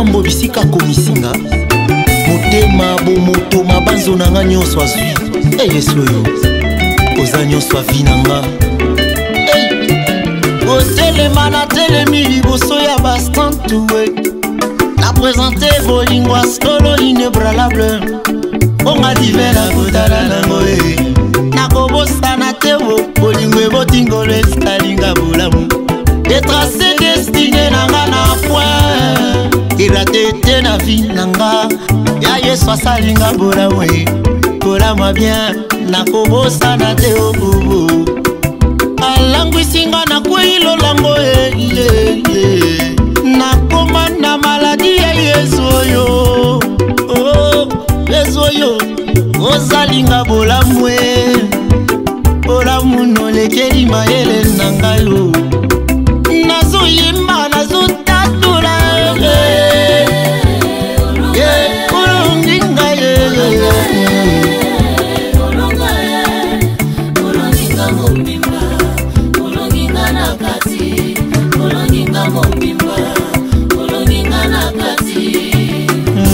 nzambo bisika komisinga motema bomoto mabanzo nanga nyonso azwi yesu oyo oza nyonso avi nanga otelema na telemi liboso ya bastantue na présente bolingo skolo inébranlable onga divers akotala nango nakobosana te bolingo ebotingolo etalinga bolamu etrace destine nanga na point irate te na vi nanga ya yesu asalinga bolamu bolamu bien nakobosana te obobo alangwisinga nakwei lolango nakoma na maladi ya yesu oyo yesu oyo ozalinga bolamu bolamu nolekeli mayele na ngai nazoyemba nazotatula olongi ngai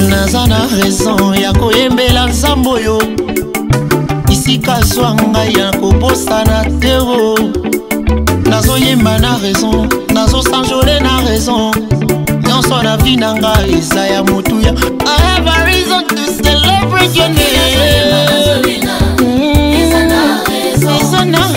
naza na raison ya koyembela nzambo oyo isika zwa ngai ya kobosana te nazoyemba na raison nazosanjole na raison nyonso na vi na ngai eza ya motuya I have a reason to celebrate your name eza na raison na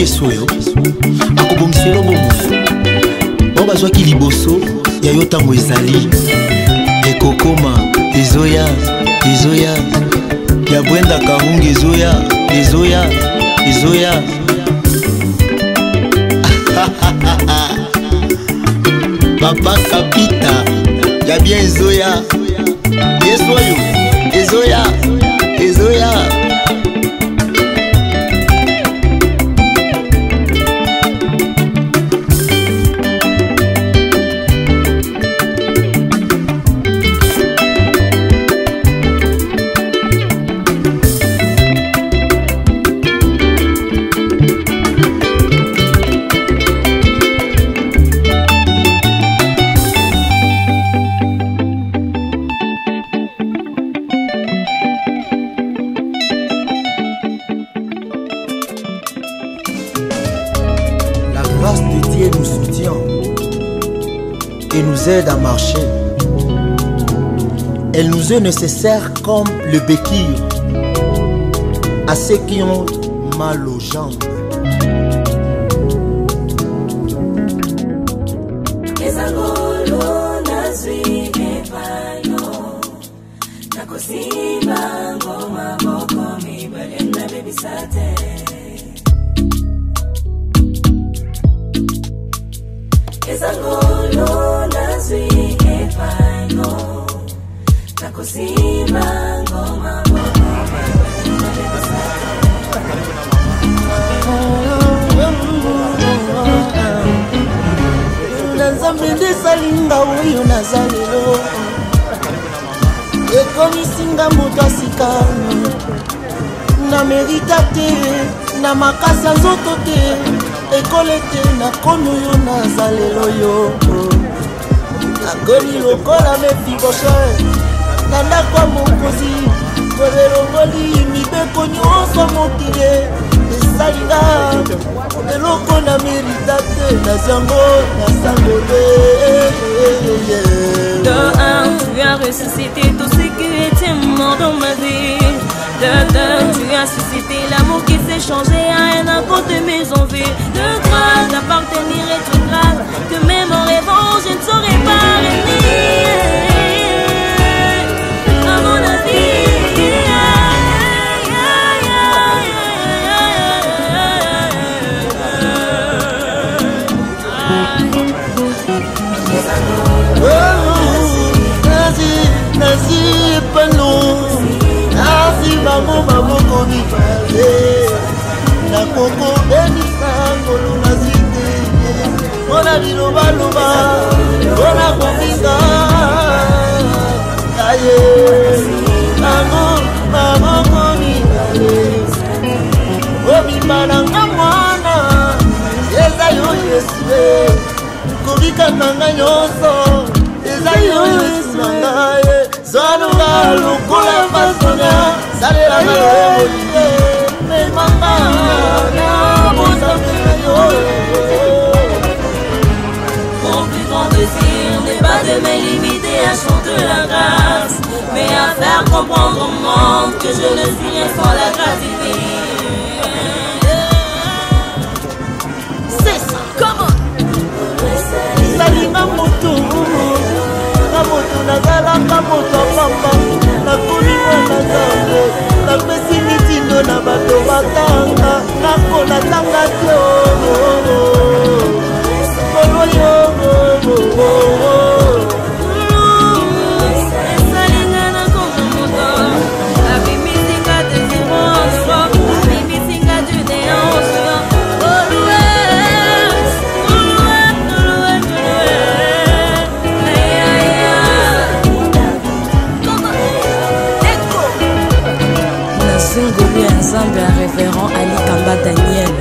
yesu oyo akobomiselo bomo bao bazwaki liboso ya yo ntango ezali ekokoma ezoya ya bwenda karunga ezoya papa kapita ya bien ezoya yesu oyo ezoya La grâce de Dieu nous soutient et nous aide à marcher. Elle nous est nécessaire comme le béquille à ceux qui ont mal aux jambes. Salinga oyo nazalelo ekomisinga moto asika na merita te na makasi ya nzoto te ekole te nakomi oyo nazalelo yo nakomi lokola Mefiboshe na ndako ya mokonzi kolelongoli mibeko nyonso mokili esalinga eloko na merita te nazango nasangole. De un, tu as ressuscité tout ce qui était mort dans ma vie. De deux, tu as suscité l'amour qui s'est changé à un amour de mes envies. De trois, d'appartenir et toute grâce que même en rêvant je ne saurais pas renier. À mon avis. nanga nyonso eza yo yesu na ngai zwanunga lokola fasonia salelanga loyemolie memanga na bozambe na yo. Mon plus grand désir n'est pas de me limiter à chanter la grâce, mais à faire comprendre au monde que je ne suis rien sans la grâce divine. C'est ça, come on. Salinga moto nazalaka moto pamba nakolinga na nzambe napesi mitindo na bato batanga nakolatanga te Zingoli ensemble un révérend Ali Kamba Daniel.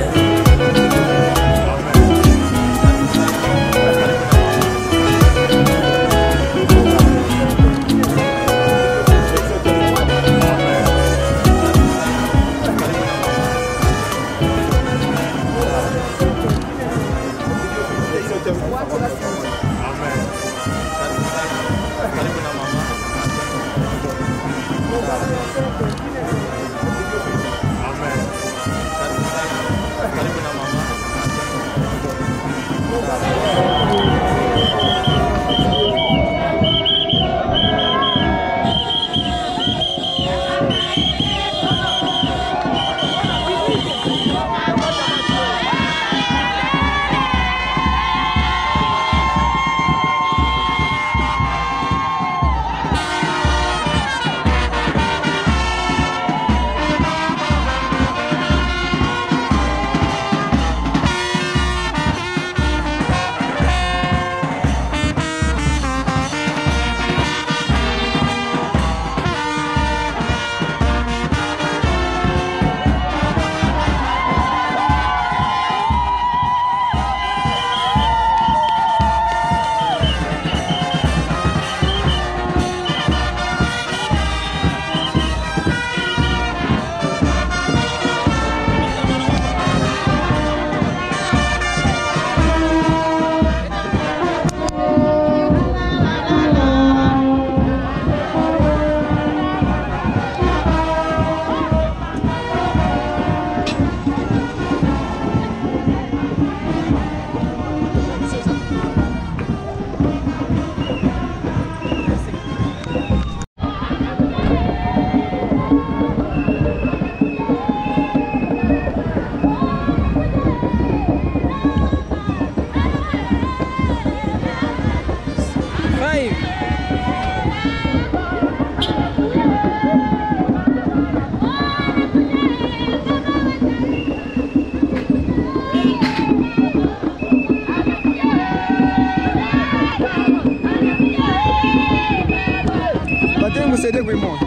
Batemos CD com o irmão.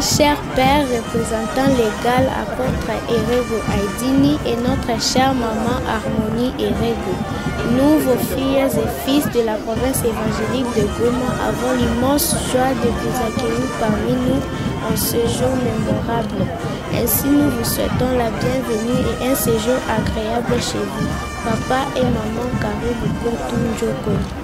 très cher Père représentant l'égal apôtre Erego Aidini et notre chère maman Harmonie Erego. Nous, vos filles et fils de la province évangélique de Goma, avons l'immense joie de vous accueillir parmi nous en ce jour mémorable. Ainsi, nous vous souhaitons la bienvenue et un séjour agréable chez vous. Papa et maman Karibu Kuntunjoko.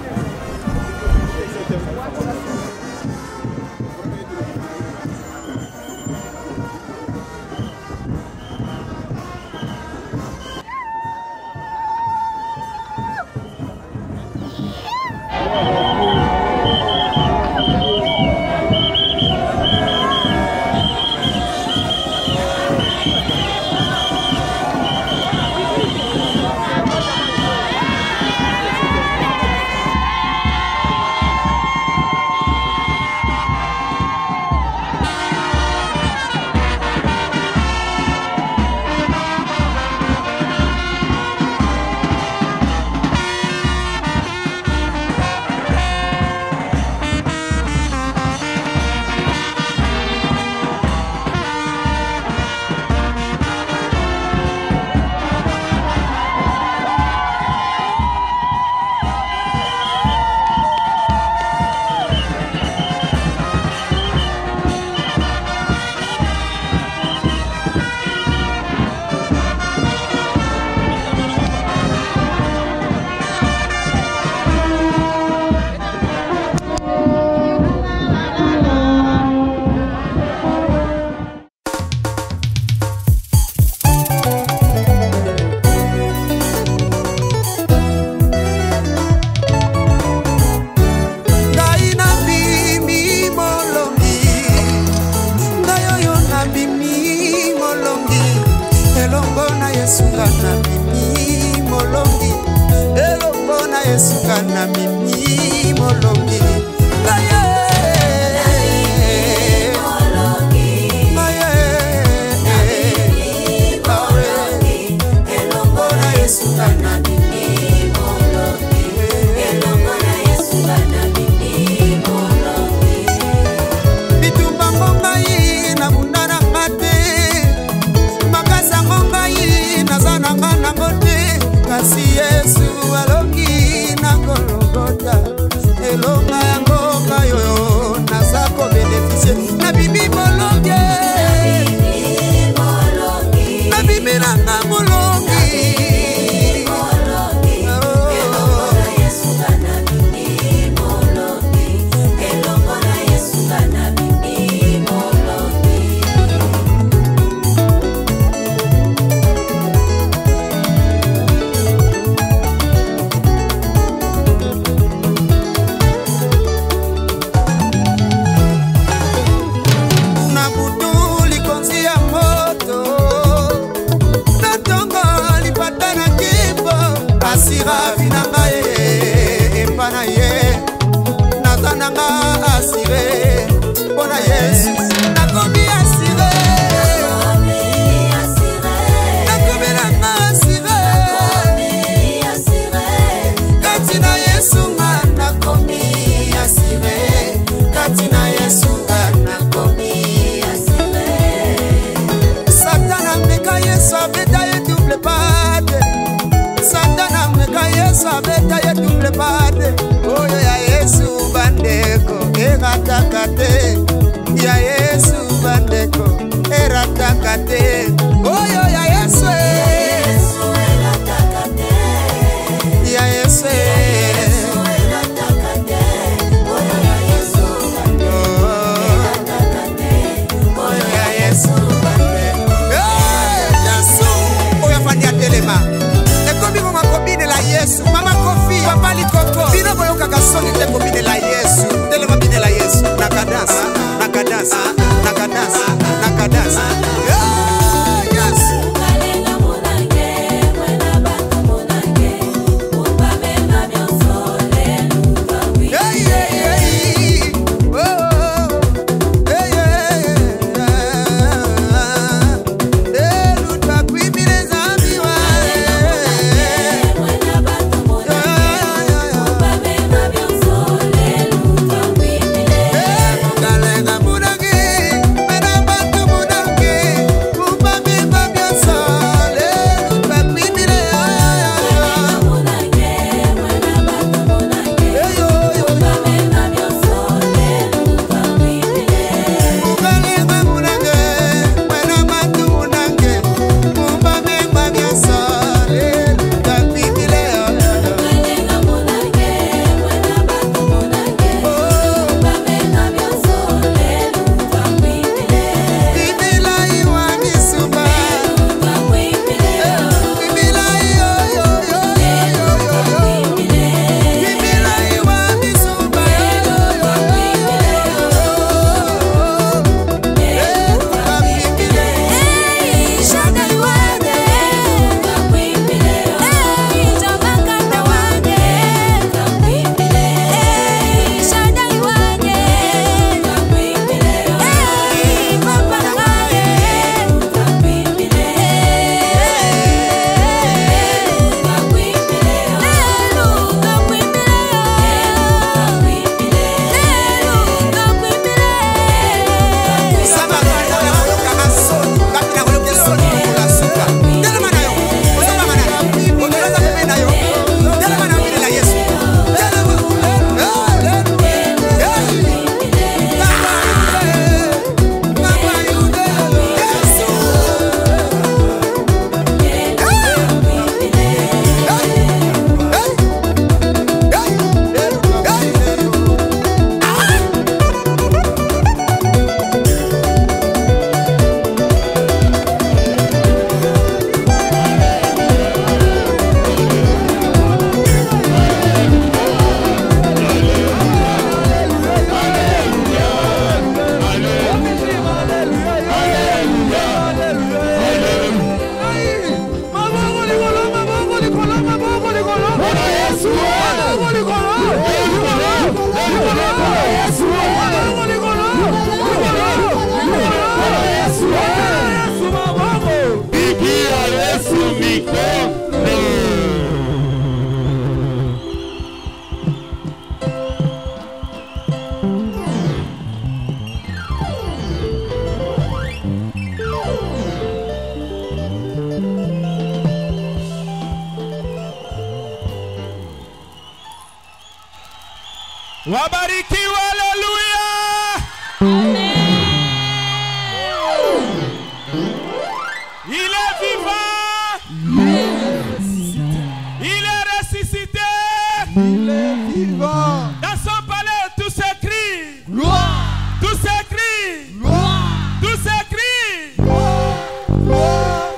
Nakadansa, nakadansa, nakadansa. Wabarikiwa, haleluya. Il est vivant. Il est ressuscité. Il est vivant. Dans son palais, tout s'écrit. Gloire. Tout s'écrit. Gloire. Tout s'écrit. Gloire.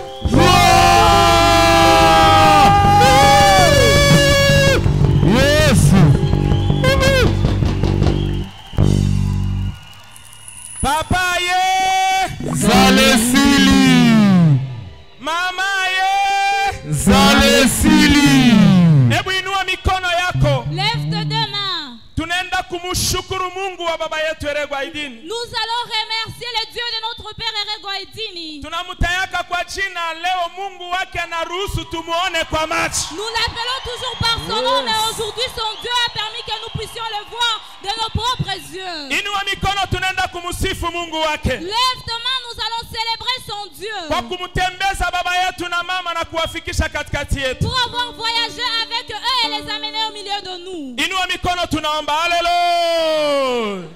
Yes. Papa ye. Zalesili. Mama ye. Zalesili. Hebu inua mikono yako. Lève tes deux mains. Tunaenda kumshukuru Mungu wa baba yetu Erego Aidini. Nous allons remercier le Dieu de notre Père Erego Aidini. Tunamtayaka kwa jina leo, Mungu wake anaruhusu tumuone kwa macho. Nous l'appelons toujours par son nom, mais aujourd'hui son Dieu a permis que nous puissions le voir de nos propres yeux. Inua mikono, tunaenda kumsifu Mungu wake. Lève tes mains, nous allons célébrer son Dieu. Kwa kumtembeza baba yetu na mama na kuwafikisha katikati yetu. Pour avoir voyagé avec eux et les amener au milieu de nous. Inua mikono, tunaomba haleluya.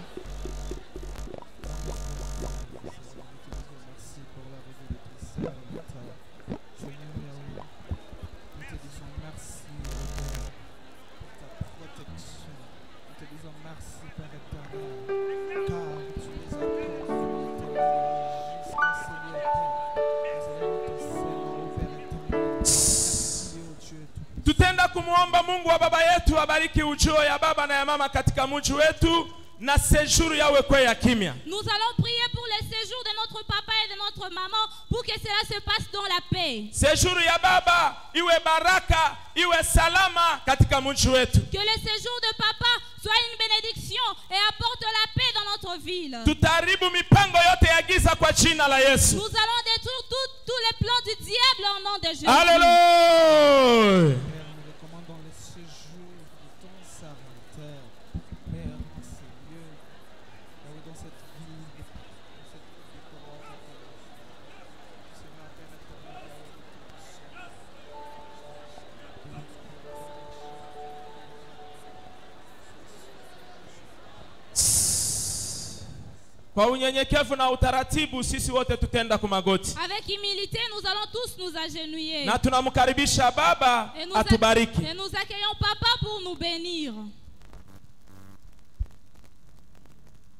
Tutenda kumuomba Mungu wa baba yetu abariki ujio ya baba na ya mama katika mji wetu na séjour yawe kwa ya kimya. Nous allons prier pour le séjour de notre papa et de notre maman pour que cela se passe dans la paix. Séjour ya baba iwe baraka, iwe salama katika mji wetu. Que le séjour de papa soit une bénédiction et apporte la paix dans notre ville. Tutaharibu mipango yote ya giza kwa jina la Yesu. Nous allons détruire tous les plans du diable au nom de Jésus. Alléluia. Kwa unyenyekevu na utaratibu sisi wote tutenda kumagoti. Avec humilité, nous allons tous nous agenouiller. Na tunamkaribisha baba atubariki. Et nous accueillons papa pour nous bénir.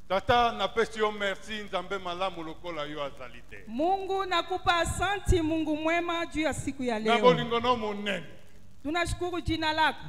Tata napesi yo merci nzambe malamu lokola yo azalite. Mungu nakupa asanti Mungu mwema juu ya siku ya leo. Na bolingono monene. Tunashukuru jina lako.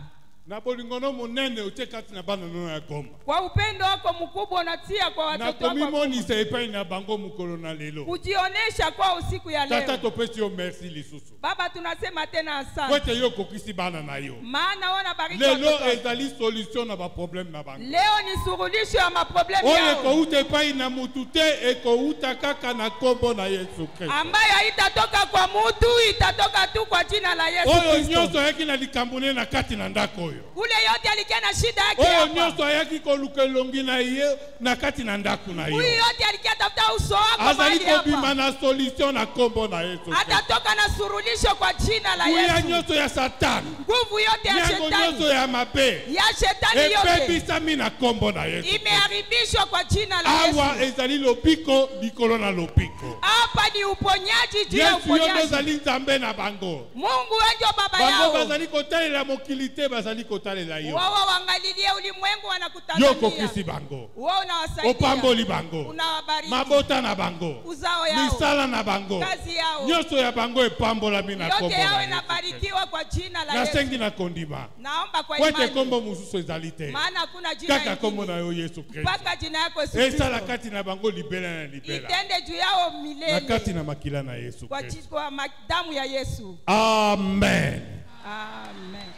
Na bolingono monene utekati na bana no ya Goma. Kwa upendo wako mkubwa unatia kwa watoto wako. Na komimoni sepai na bango mukolo na lelo. Kujionesha kwa usiku ya leo. Tata topesi yo merci lisusu. Baba tunasema tena asante. Kwete yo kokisi bana na yo. Maana wana bariki lelo ezali solution na ba problème na bango. Leo ni suluhisho ya maproblemu yao. Oye ko utepai na mutute eko utakaka na kombo na Yesu Kristo. Ambayo haitatoka kwa mutu, itatoka tu kwa jina la Yesu Kristo. Oyo nyoso yaki na likambune na kati na ndako. Ule yote alikia na shida yake hapa. Oyo nyoso yaki koluke longi na ye na kati na ndaku na yo. Ule yote alikia tafuta uso wako mahali hapa. Azali kobima na solution na kombo na Yesu. Atatoka na suluhisho kwa jina la Yesu. Uya nyoso ya Satani. Nguvu yote ya shetani. Nyoso ya mabe. Ya shetani yote. Epebisa mina kombo na Yesu. Imeharibishwa kwa jina la Yesu. Awa ezali lopiko likolo na lopiko. Hapa ni uponyaji juu ya uponyaji. Yesu ezali nzambe na bango. Mungu ndio baba yao. Bango bazali kotalela mokilite bazali kotalela yo. Wao waangalilie ulimwengu wanakutazamia. Yoko kisi bango. Wao unawasaidia. Opamboli bango. Unawabariki. Mabota na bango. Uzao yao. Misala na bango. Kazi yao. Nyoso ya bango epambola mina kombo. Yote yao inabarikiwa kwa jina la Yesu. Nasengi na kondima. Naomba kwa imani. Kwete kombo mususu ezalite. Maana hakuna jina kaka kombo na yo Yesu Kristo. Paka jina yako Yesu Kristo. Esa la kati na bango libela na libela. Itende juu yao milele. Na kati na makila na Yesu Kristo. Kwa damu ya Yesu. Amen. Amen.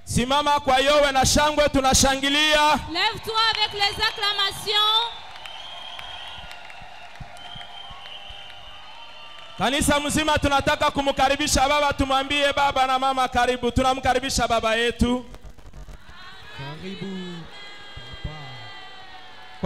Simama kwa yowe na shangwe tunashangilia. Lève-toi avec les acclamations. Kanisa mzima tunataka kumkaribisha baba, tumwambie baba na mama karibu. Tunamkaribisha baba yetu. Karibu.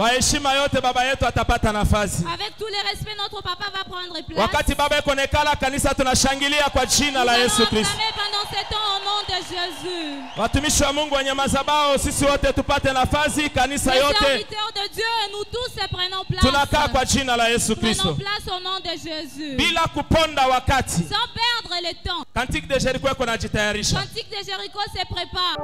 Kwa heshima yote baba yetu atapata nafasi. Avec tous les respects, notre papa va prendre place. Wakati baba yako nekala kanisa tunashangilia kwa jina la Yesu Kristo. Pendant ce temps au nom de Jésus. Watumishi wa Mungu wenye madhabahu, sisi wote tupate nafasi, kanisa yote. Les serviteurs de Dieu, nous tous prenons place. Tunakaa kwa jina la Yesu Kristo. Prenons place au nom de Jésus. Bila kuponda wakati. Sans perdre le temps. Cantique de Jéricho iko najitayarisha. Cantique de Jéricho se prépare.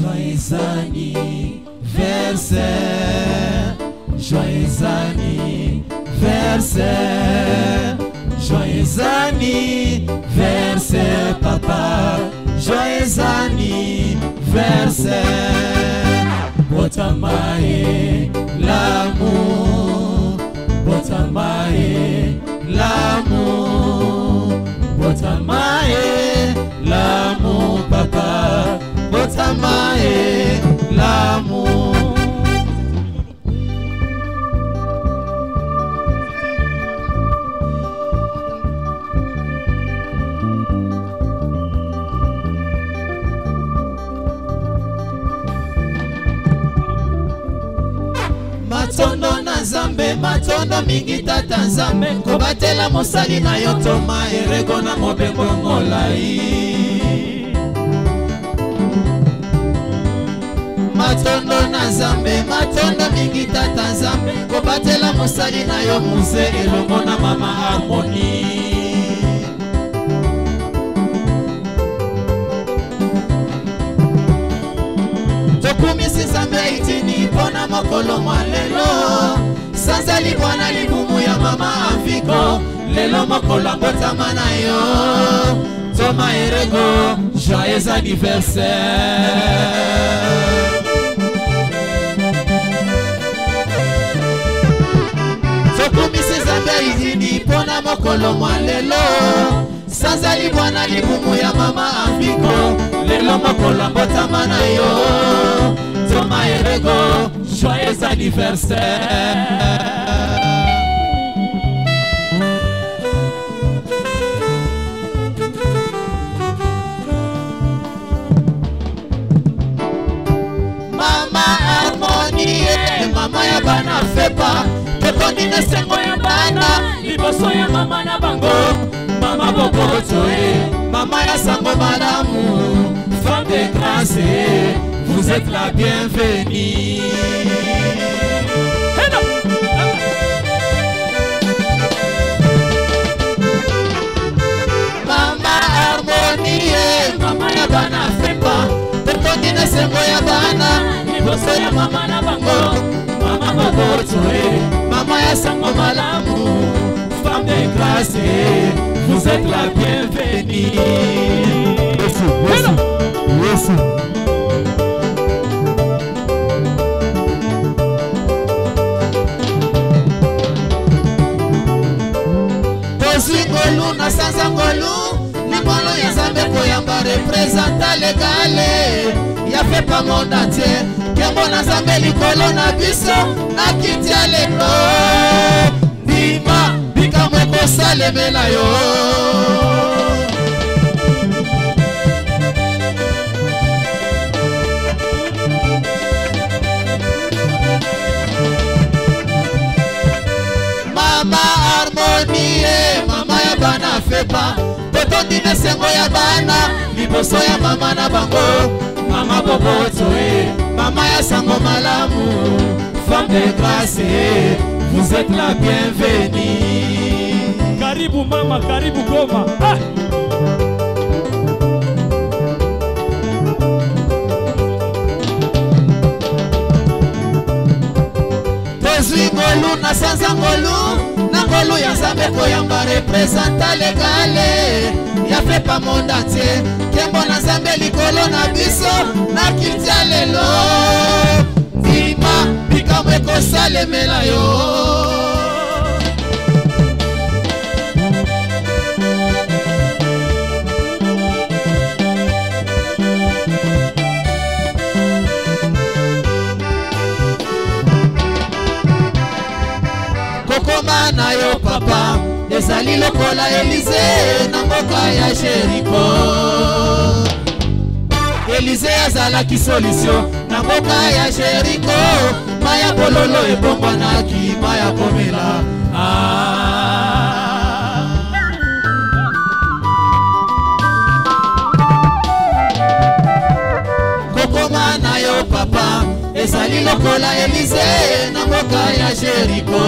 Joyeux anniversaire, joyeux anniversaire, joyeux anniversaire papa, joyeux anniversaire. Botamae l'amour, botamae l'amour, botamae l'amour papa, botamae l'amour. Matondo na Nzambe, matondo mingi tata Nzambe, kobatela mosali na yo toma erego na mobembo molai. Matondo na Nzambe, matondo mingi tata Nzambe, kobatela mosali na yo muze elongo na mama Harmonie. Tokumisi Nzambe itini pona mokolo mwa lelo, sanza libwana libumu ya mama Afiko, lelo mokolo mbotama na yo toma erego, joyeux anniversaire. Tokumisi Nzambe itini pona mokolo mwa lelo, sanza libwana libumu ya mama Afiko, lelo mokolo mbotama na yo toma erego, joyeux anniversaire. Mama Harmonie, mama ya bana fepa, tokoni na sengo ya bana, liboso ya mama na bango, mama bobotoe, mama ya sango malamu, femme de grâce, vous êtes la bienvenue. Mama Harmonie, mama ya bana fepa, tokoni na sengo ya bana, liboso ya mama na bango, mama bobotoe, mama ya sango malamu, femme de grâce, vous êtes la bienvenue. Merci. Ngolu na sanza ngolu, nikolo ya Nzambe koyamba representa legale, ya fepa monde entier, kembo na Nzambe likolo na biso, na kiti ya lelo, ndima, bikamwe kosalemela yo. Mama Harmonie, mama ya bana fepa, toto dine sengo ya bana, liboso ya mama na bango, mama bobotoe, mama ya sango malamu, femme de grâce, vous êtes la bienvenue. Karibu mama, karibu Goma. Ah! Ngolu na sanza ngolu, na ngolu ya Nzambe koyamba representa legale, ya fepa monde entier, kembo na Nzambe likolo na biso, na kiti ya lelo, ndima, bikamwe kosalemela yo. kokoma na yo papa ezali lokola Elize na mboka ya Jericho. Elize azalaki solution na mboka ya Jericho. Maya bololo ebongwanaki maya komela. Kokoma na yo papa ezali lokola Elize na mboka ya Jericho.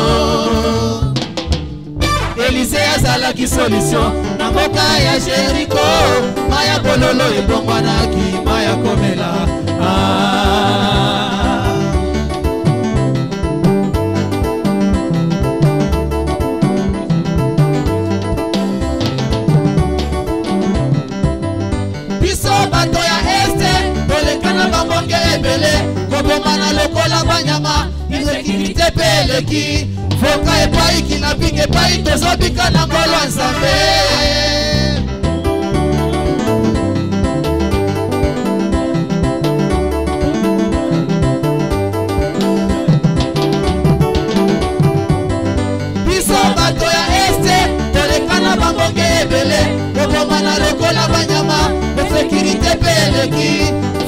Elize azalaki solution na mboka ya Jericho. Maya bololo ebongwanaki maya komela. Biso bato ya este tolekana bambonge ebele kobomana lokola banyama insécurité peleki foka epai kinapinga epai tozobika na ngolo ya Nzambe. Biso bato ya este tolekana bambonge ebele kobomana lokola banyama insécurité peleki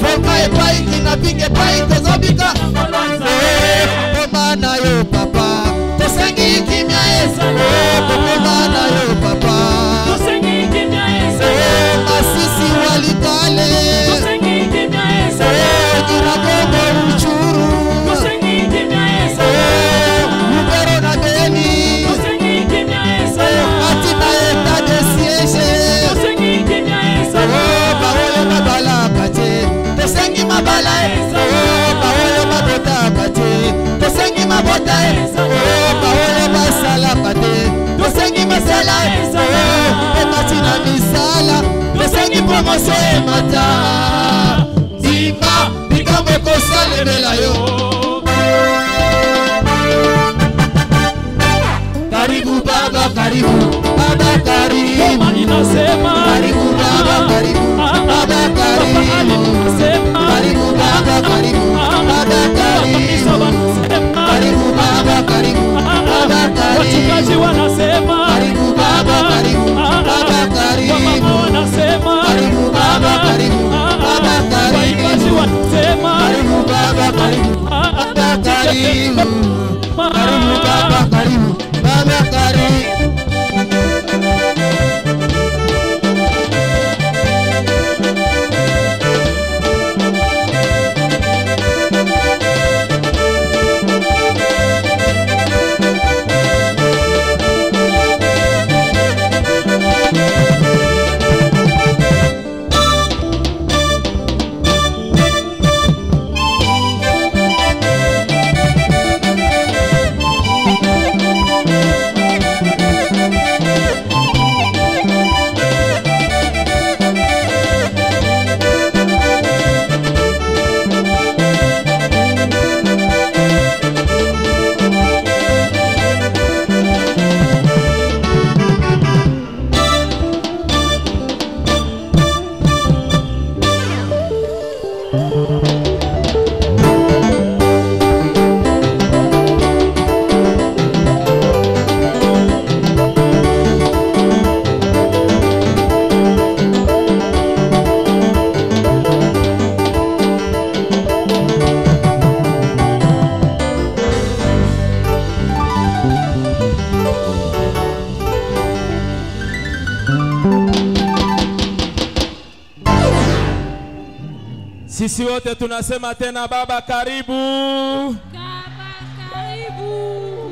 foka epai kinapinga epai tozobika na ngolo ya Nzambe. Kokoma na yo papa tosengi kimia ezalo. Kokoma na yo papa tosengi kimia ezalo. Masisi walikale tosengi kimia ezalo. Jiragongo Ruchuru tosengi kimia ezalo. Lubero na Beni tosengi kimia ezalo. Atina eta de siege tosengi kimia ezalo. Baoyo mabala kate tosengi mabala ezalo. Baoyo mabota kate tosengi mabota ezalo. Baoyo basala kate tosengi masala ezalo. Ematina misala tosengi promotion emata. Zimba bikambo kosalemela yo. Karibu baba karibu baba karibu ninasema karibu baba karibu baba karibu karibu baba karibu baba karibu karibu baba karibu baba karibu wachungaji wanasema karibu baba karibu baba karibu wanasema karibu baba karibu baba karibu wachungaji wanasema karibu baba karibu baba karibu karibu baba karibu baba karibu. Sisi wote tunasema tena baba karibu. Baba karibu.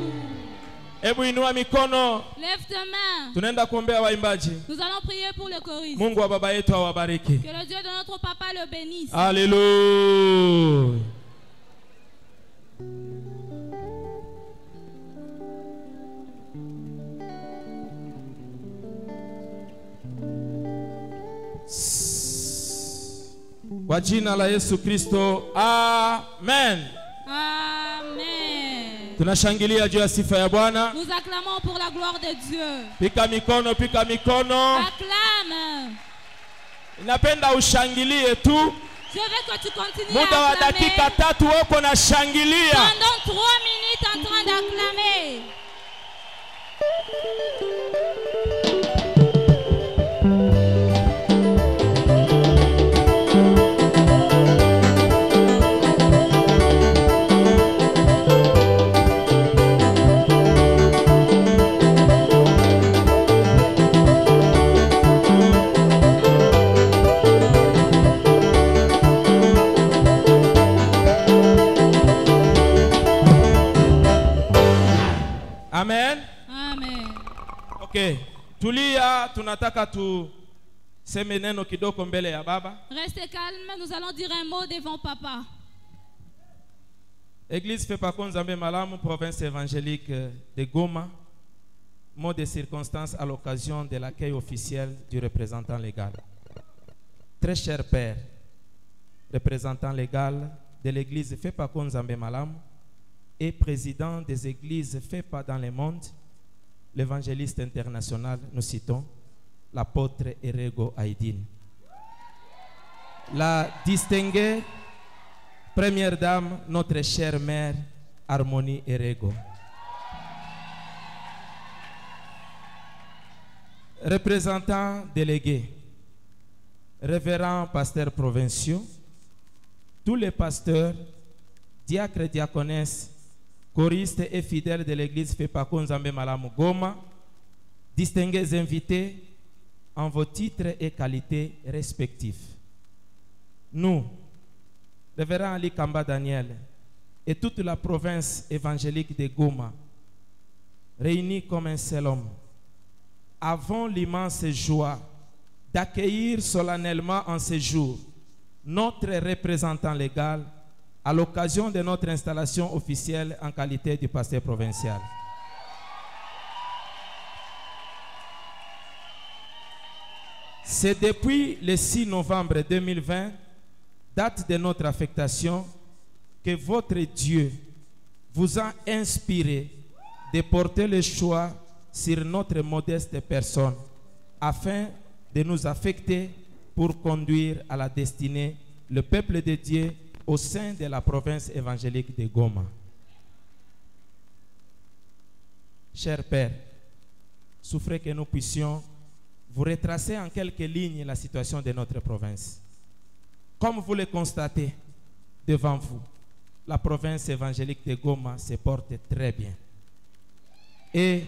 Hebu inua mikono. Lève tes mains. Tunaenda kuombea waimbaji. Nous allons prier pour le choriste. Mungu wa baba yetu awabariki. Que le Dieu de notre papa le bénisse. Alléluia. Kwa jina la Yesu Kristo. Amen. Amen. Tunashangilia juu ya sifa ya Bwana. Nous acclamons pour la gloire de Dieu. Pika mikono, pika mikono. Acclame. Napenda ushangilie tu. Je veux que tu continues Muda à wa acclamer. dakika 3 wako na shangilia. Pendant 3 minutes en train d'acclamer. Amen. Amen. Okay. Tulia, tunataka tuseme neno kidogo mbele ya baba. Restez calme, nous allons dire un mot devant papa. Église Fepaco Nzambe Malamu, province évangélique de Goma. Mot de circonstance à l'occasion de l'accueil officiel du représentant légal. Très cher père, représentant légal de l'église Fepaco Nzambe Malamu et président des églises Fepa dans le monde, l'évangéliste international, nous citons l'apôtre Erego Aydin. La distinguée première dame, notre chère mère Harmonie Erego. Représentants délégués, révérends pasteurs provinciaux, tous les pasteurs, diacres et diaconesses, choristes et fidèles de l'église Fepaco Nzambe Malamu Goma, distingués invités en vos titres et qualités respectifs. Nous, révérend Ali Kamba Daniel et toute la province évangélique de Goma, réunis comme un seul homme, avons l'immense joie d'accueillir solennellement en ce jour notre représentant légal à l'occasion de notre installation officielle en qualité de pasteur provincial. C'est depuis le 6 novembre 2020, date de notre affectation, que votre Dieu vous a inspiré de porter le choix sur notre modeste personne afin de nous affecter pour conduire à la destinée le peuple de Dieu au sein de la province évangélique de Goma. Cher Père, souffrez que nous puissions vous retracer en quelques lignes la situation de notre province. Comme vous le constatez devant vous, la province évangélique de Goma se porte très bien. Et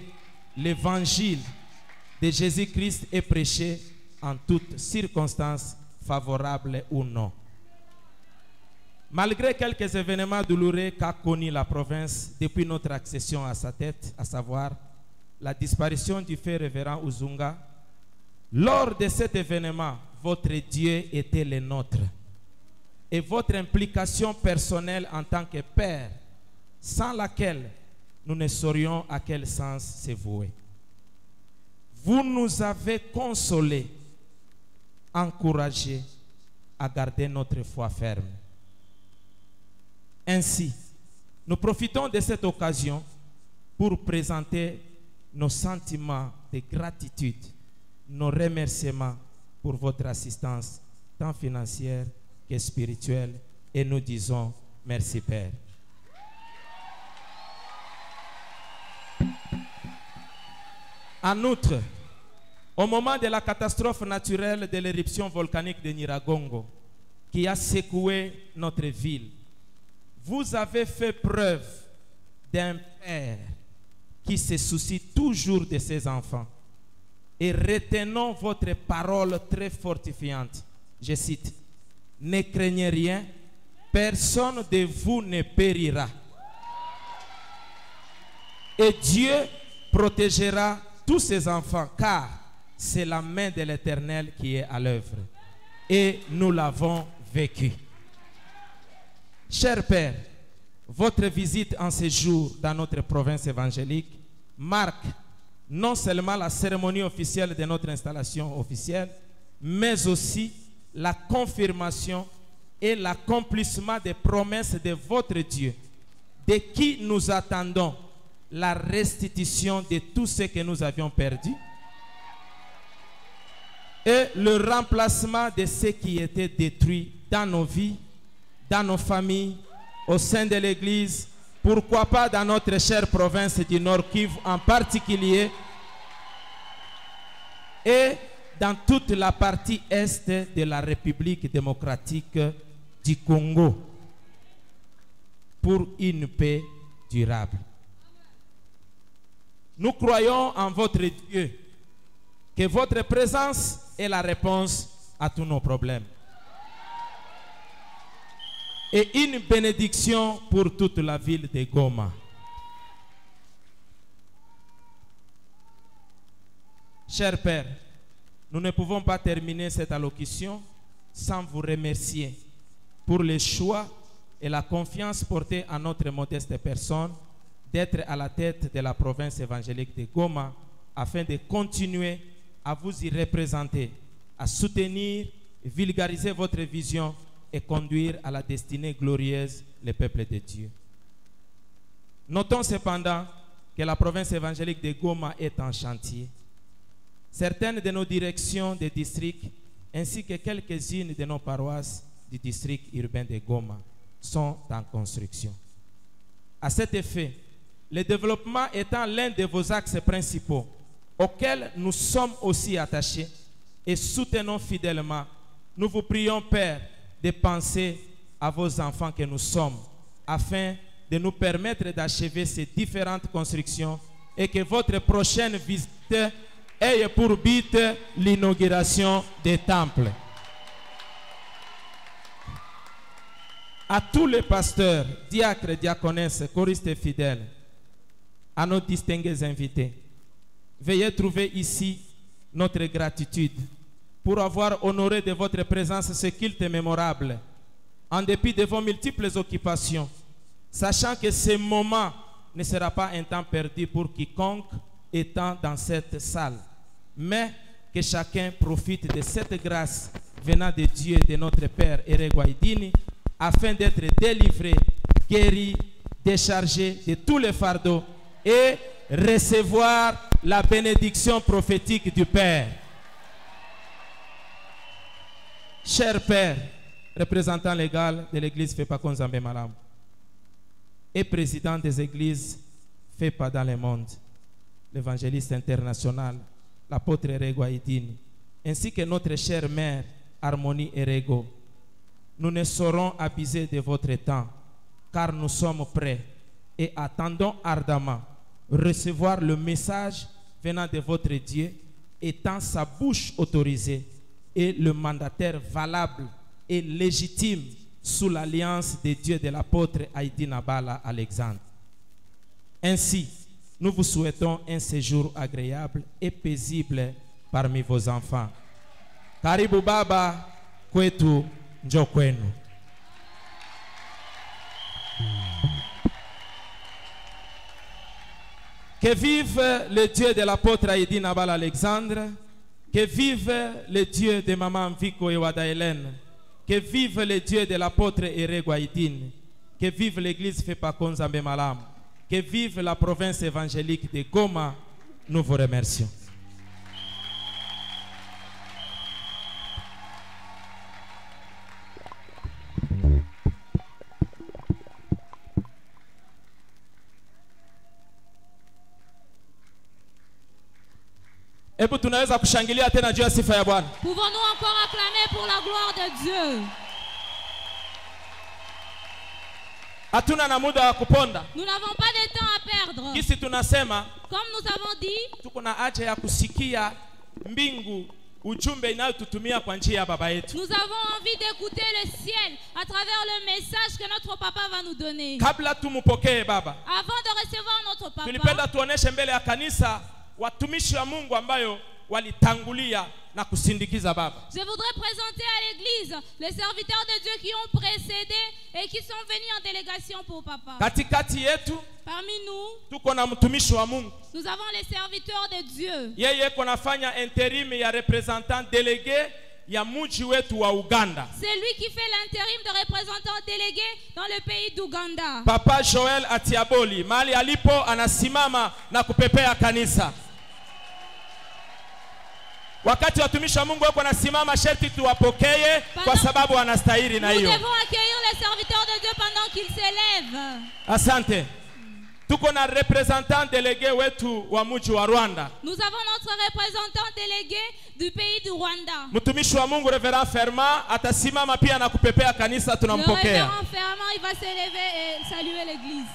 l'évangile de Jésus-Christ est prêché en toutes circonstances, favorables ou non. Malgré quelques événements douloureux qu'a connu la province depuis notre accession à sa tête, à savoir la disparition du frère révérend Uzunga, lors de cet événement, votre Dieu était le nôtre. Et votre implication personnelle en tant que père, sans laquelle nous ne saurions à quel sens se vouer. Vous nous avez consolés, encouragés à garder notre foi ferme. Ainsi, nous profitons de cette occasion pour présenter nos sentiments de gratitude, nos remerciements pour votre assistance, tant financière que spirituelle, et nous disons merci Père. En outre, au moment de la catastrophe naturelle de l'éruption volcanique de Nyiragongo, qui a secoué notre ville, vous avez fait preuve d'un père qui se soucie toujours de ses enfants. Et retenons votre parole très fortifiante. Je cite, « Ne craignez rien, personne de vous ne périra. Et Dieu protégera tous ses enfants, car c'est la main de l'Éternel qui est à l'œuvre. » Et nous l'avons vécu. Cher Père, votre visite en ce jour dans notre province évangélique marque non seulement la cérémonie officielle de notre installation officielle, mais aussi la confirmation et l'accomplissement des promesses de votre Dieu, de qui nous attendons la restitution de tout ce que nous avions perdu et le remplacement de ce qui était détruit dans nos vies, dans nos familles, au sein de l'Église, pourquoi pas dans notre chère province du Nord Kivu en particulier, et dans toute la partie est de la République démocratique du Congo, pour une paix durable. Nous croyons en votre Dieu, que votre présence est la réponse à tous nos problèmes. Et une bénédiction pour toute la ville de Goma. Cher Père, nous ne pouvons pas terminer cette allocution sans vous remercier pour le choix et la confiance portée à notre modeste personne d'être à la tête de la province évangélique de Goma afin de continuer à vous y représenter, à soutenir, vulgariser votre vision et conduire à la destinée glorieuse le peuple de Dieu. Notons cependant que la province évangélique de Goma est en chantier. Certaines de nos directions de district ainsi que quelques-unes de nos paroisses du district urbain de Goma sont en construction. À cet effet, le développement étant l'un de vos axes principaux auxquels nous sommes aussi attachés et soutenons fidèlement, nous vous prions, Père, de penser à vos enfants que nous sommes afin de nous permettre d'achever ces différentes constructions et que votre prochaine visite ait pour but l'inauguration des temples. À tous les pasteurs, diacres, diaconesses, choristes et fidèles, à nos distingués invités, veuillez trouver ici notre gratitude pour avoir honoré de votre présence ce culte mémorable, en dépit de vos multiples occupations, sachant que ce moment ne sera pas un temps perdu pour quiconque étant dans cette salle, mais que chacun profite de cette grâce venant de Dieu et de notre Père Erego Aidini, afin d'être délivré, guéri, déchargé de tous les fardeaux et recevoir la bénédiction prophétique du Père. Cher Père, représentant légal de l'église FEPA Konzambe Malam et président des églises FEPA dans le monde, l'évangéliste international, l'apôtre Erego Aidini, ainsi que notre chère mère Harmonie Erego, nous ne saurons abuser de votre temps, car nous sommes prêts et attendons ardemment recevoir le message venant de votre Dieu, étant sa bouche autorisée et le mandataire valable et légitime sous l'alliance des dieux de l'apôtre Aïdi Nabala Alexandre. Ainsi, nous vous souhaitons un séjour agréable et paisible parmi vos enfants. Karibu Baba kwetu njoo kwenu. Que vive le Dieu de l'apôtre Aïdi Nabala Alexandre, que vive le Dieu de Maman Viko Ewada Hélène, que vive le Dieu de l'apôtre Erego Aidini, que vive l'église FEPA Konzambe Malam, que vive la province évangélique de Goma. Nous vous remercions. Hebu tunaweza kushangilia tena juu ya sifa ya Bwana. Pouvons-nous encore acclamer pour la gloire de Dieu? Hatuna na muda wa kuponda. Nous n'avons pas de temps à perdre. Kisi tunasema, comme nous avons dit, tuko na haja ya kusikia mbingu ujumbe inayotutumia kwa njia ya baba yetu. Nous avons envie d'écouter le ciel à travers le message que notre papa va nous donner. Kabla tumupokee baba, avant de recevoir notre papa, tulipenda tuoneshe mbele ya kanisa watumishi wa Mungu ambayo walitangulia na kusindikiza baba. Je voudrais présenter à l'église les serviteurs de Dieu qui ont précédé et qui sont venus en délégation pour papa. Katikati yetu, parmi nous, tuko na mtumishi wa Mungu. Nous avons les serviteurs de Dieu. Yeye konafanya intérim ya représentant délégué ya mji wetu wa Uganda. C'est lui qui fait l'intérim de représentant délégué dans le pays d'Uganda. Papa Joel Atiaboli, mali alipo anasimama na kupepea kanisa. Wakati watumishi wa Mungu wako nasimama, sherti tuwapokee kwa sababu wanastahili na hiyo. Nous devons accueillir les serviteurs de Dieu pendant qu'ils s'élèvent. Asante. Tuko na représentant délégué wetu wa mji wa Rwanda. Nous avons notre représentant délégué du pays du Rwanda. Mtumishi wa Mungu Reverend Ferma atasimama pia na kupepea kanisa, tunampokea. Le Reverend Ferma, il va s'élever et saluer l'église.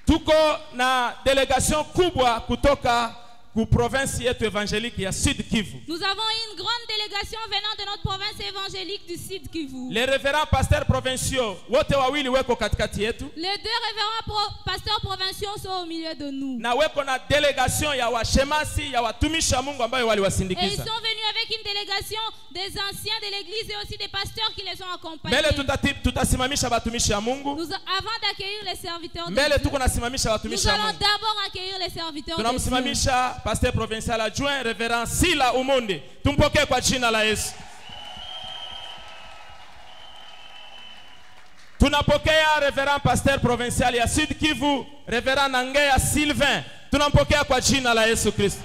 Tuko na delegation kubwa kutoka ku province yetu évangélique ya Sud Kivu. Nous avons une grande délégation venant de notre province évangélique du Sud Kivu. Les révérends pasteurs provinciaux wote wawili weko katikati yetu. Les deux révérends pasteurs provinciaux sont au milieu de nous. Na weko na délégation ya washemasi ya watumishi wa Mungu ambayo Et ils waliwasindikiza. sont venus avec une délégation des anciens de l'église et aussi des pasteurs qui les ont accompagnés. Mbele tutasimamisha watumishi wa Mungu. Avant d'accueillir les serviteurs de Mbele Dieu, tuko nasimamisha watumishi nous wa allons Mungu. d'abord accueillir les serviteurs de Dieu. Tunamsimamisha pasteur provincial adjoint révérend Sila Umundi. Tumpokee kwa jina la Yesu. Tunapokea révérend pasteur provincial ya Sud Kivu, révérend Nangea Sylvain. Tunampokea kwa jina la Yesu Kristo.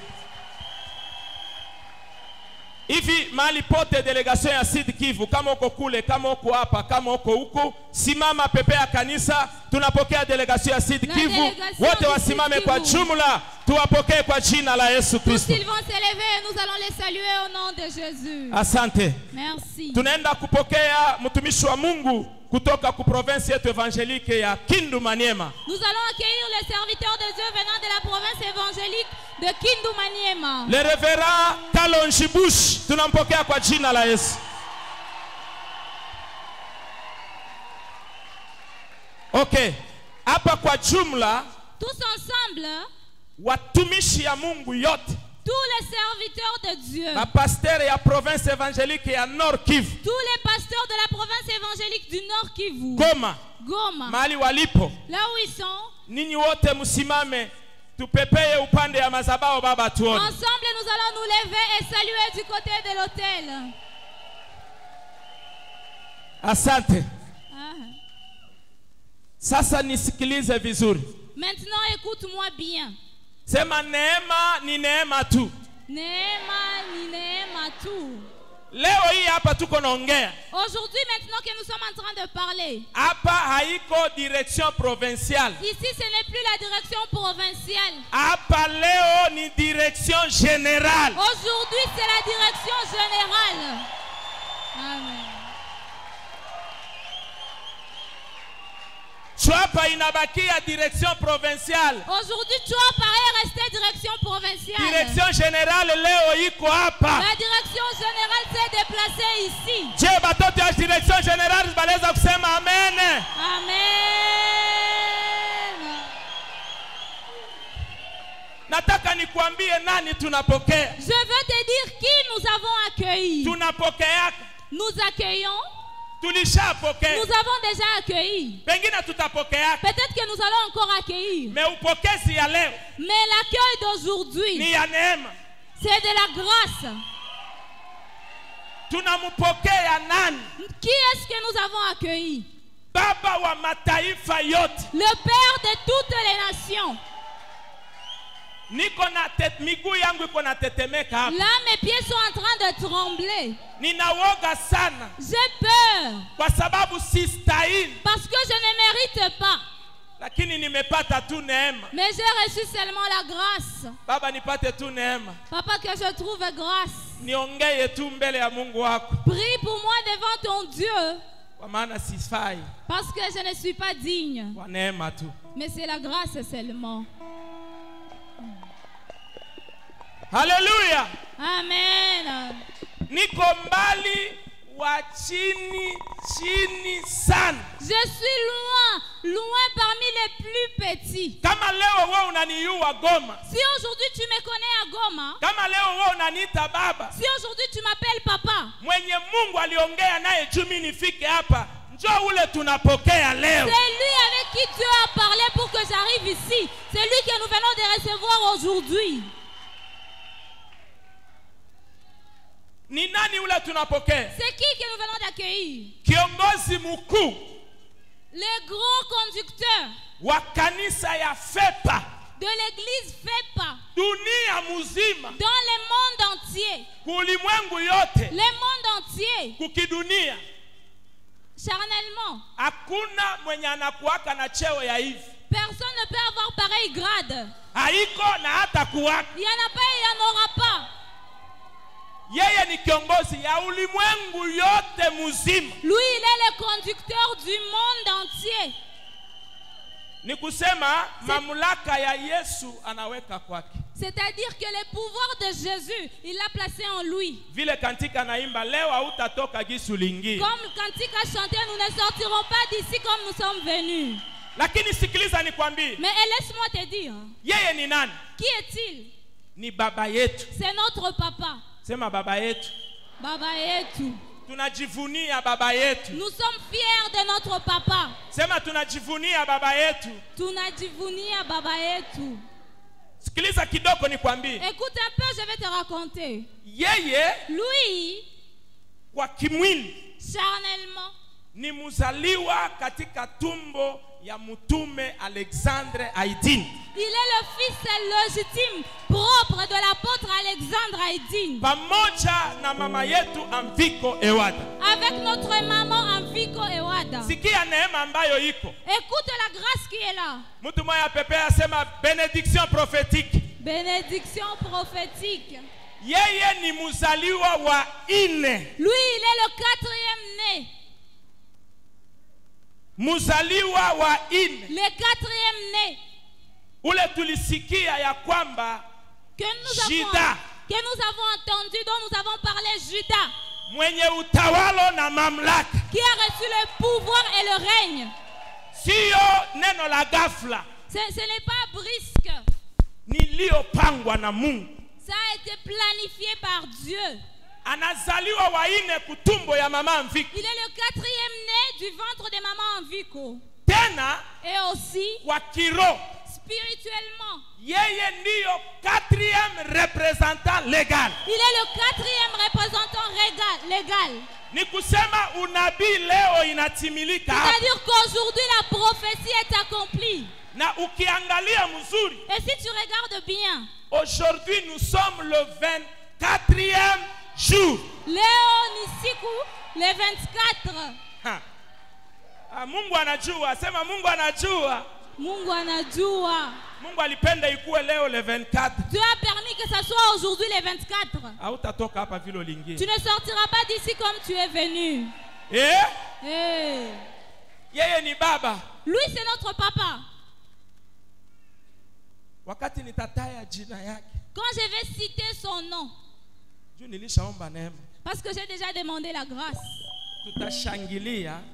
Hivi mali pote delegation ya Sud Kivu, kama uko kule, kama uko hapa, kama uko huko, simama pepe ya kanisa. Tunapokea delegation ya Sud Kivu, wote wasimame kwa jumla, tuwapokee kwa jina la Yesu Kristo. Tous ils vont s'élever et nous allons les saluer au nom de Jésus. Asante. Merci. Tunaenda kupokea mtumishi wa Mungu kutoka ku province yetu evangelique ya Kindu Maniema. Nous allons accueillir les serviteurs de Dieu venant de la province évangélique de Kindu Maniema. Le révérend Kalonji Bush, tunampokea kwa jina la Yesu. Okay. Hapa kwa jumla tous ensemble watumishi ya Mungu yote, tous les serviteurs de Dieu, na pasteur ya province évangélique ya Nord Kivu, tous les pasteurs de la province évangélique du Nord Kivu, Goma, mahali walipo, là où ils sont, ninyi wote msimame tupepeye upande ya mazabao baba tuone. Ensemble nous allons nous lever et saluer du côté de l'autel. Asante. Sasa nisikilize vizuri. Maintenant écoute-moi bien. Sema neema ni neema tu. Neema ni neema tu. Leo hii hapa tuko naongea. Aujourd'hui, maintenant que nous sommes en train de parler, hapa haiko direction provinciale. Ici ce n'est plus la direction provinciale. Hapa leo ni direction générale. Aujourd'hui c'est la direction générale. Amen. Chouapa inabakia direction provinciale. Aujourd'hui Chouapa est resté direction provinciale. Direction générale leo iko hapa. La direction générale s'est déplacée ici. Je batoto ya direction générale baleza kusema amen. Amen. Nataka nikuambie nani tunapokea. Je veux te dire qui nous avons accueilli. Tunapokea. Nous accueillons. Nous avons déjà accueilli. Peut-être que nous allons encore accueillir. Mais l'accueil d'aujourd'hui, c'est de la grâce. Qui est-ce que nous avons accueilli? Le Père de toutes les nations. Là, mes pieds sont en train de trembler. J'ai peur. Parce que je ne mérite pas. Mais j'ai reçu seulement la grâce. Papa, que je trouve grâce. Prie pour moi devant ton Dieu. Parce que je ne suis pas digne. Mais c'est la grâce seulement. Alléluia. Amen. Niko mbali wa chini sana. Je suis loin parmi les plus petits. Kama leo wewe unaniua Goma. Si aujourd'hui tu me connais à Goma. Kama leo wewe unaniita baba. Si aujourd'hui tu m'appelles papa. Mwenye Mungu aliongea naye juu mimi nifike hapa. Njoo ule tunapokea leo. C'est lui avec qui Dieu a parlé pour que j'arrive ici. C'est lui que nous venons de recevoir aujourd'hui. Ni nani ule tunapokea? C'est qui que nous venons d'accueillir? Kiongozi mkuu. Le grand conducteur wa kanisa ya FEPA. De l'église FEPA. Dunia muzima. Dans le monde entier. Kulimwengu yote. Le monde entier. Kukidunia. Charnellement. Hakuna mwenye anakuwaka na cheo ya hivi. Personne ne peut avoir pareil grade. Haiko na hata kuwaka. Il n'y en a pas et il n'y en aura pas. Yeye ni kiongozi ya ulimwengu yote muzima. Lui il est le conducteur du monde entier. Ni kusema mamlaka ya Yesu anaweka kwake. C'est-à-dire que le pouvoir de Jésus, il l'a placé en lui. Vile kantika naimba leo hautatoka gisulingi. Comme Kantika chantait, nous ne sortirons pas d'ici comme nous sommes venus. Lakini sikiliza nikwambie. Mais laisse-moi te dire. Yeye ni nani? Qui est-il? Ni baba yetu. C'est notre papa. Sema baba yetu. Baba yetu. Tunajivunia baba yetu. Nous sommes fiers de notre papa. Sema tunajivunia baba yetu. Tunajivunia baba yetu. Sikiliza kidogo nikwambie. Écoute un peu, je vais te raconter. Yeye, lui, kwa kimwili, charnellement, ni muzaliwa katika tumbo ya mtume Alexandre Haydn. Il est le fils légitime propre de l'apôtre Alexandre Haydn. Pamoja na mama yetu Amviko Ewada. Avec notre maman Amviko Ewada. Sikia neema ambayo iko. Écoute la grâce qui est là. Mtu moya pepe asema bénédiction prophétique. Bénédiction prophétique. Yeye ni muzaliwa wa ine. Lui, il est le 4e né. Muzaliwa wa ine. Le 4e né. Ule tulisikia ya kwamba que nous avons entendu, dont nous avons parlé, Judas, mwenye utawalo na mamlaka, qui a reçu le pouvoir et le règne. Sio neno la ghafla. Ce n'est pas brusque. Niliopangwa na Mungu. Ça a été planifié par Dieu. Anazaliwa wa ine kutumbo ya mama Amviko. Il est le 4e né du ventre de maman Amviko. Tena et aussi wa kiro, spirituellement, yeye ndiyo 4e représentant légal. Il est le 4e représentant légal. Ni kusema unabii leo inatimilika. C'est-à-dire qu'aujourd'hui la prophétie est accomplie. Na ukiangalia mzuri, et si tu regardes bien, aujourd'hui nous sommes le 24e jour. Leo ni siku le 24. Mungu anajua, sema Mungu anajua. Mungu anajua. Mungu alipenda ikuwe leo le 24. Dieu a permis que ça soit aujourd'hui le 24. Hautatoka hapa vile uliingia. Tu ne sortiras pas d'ici comme tu es venu. Yeye ni baba. Lui c'est notre papa. Wakati nitataya jina yake, quand je vais citer son nom, parce que j'ai déjà demandé la grâce,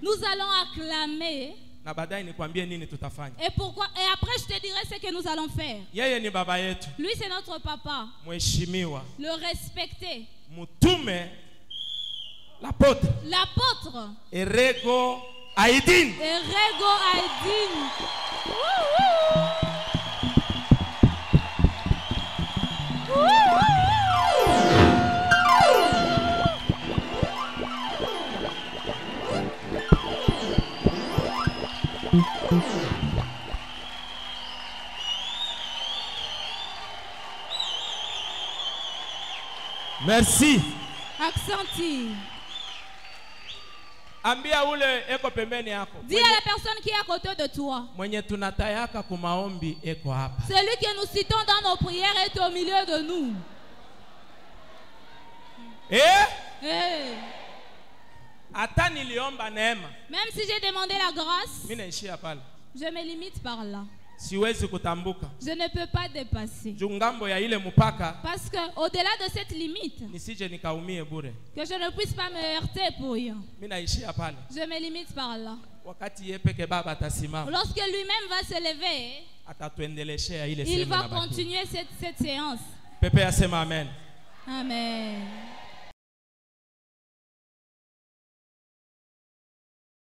nous allons acclamer. Et pourquoi? Et après je te dirai ce que nous allons faire. Lui c'est notre papa. Le respecter. L'apôtre. Erego Haydn. Erego Haydn. Merci. Accenti. Ambia ule eko pembeni yako. Dis à la personne qui est à côté de toi. Mwenye tunatayaka kumaombi eko hapa. Celui que nous citons dans nos prières est au milieu de nous. Ata niliomba neema. Même si j'ai demandé la grâce, mimi naishia pale. Je me limite par là. Siwezi kutambuka. Je ne peux pas dépasser. Jungambo ya ile mupaka. Parce que au-delà de cette limite, nisije nikaumie bure. Que je ne puisse pas me heurter pour rien. Mimi naishia pale. Je me limite par là. Wakati yeye peke baba atasimama. Lorsque lui-même va se lever, atatuendeleshea ile il va continuer cette séance. Pepe asema amen. Amen.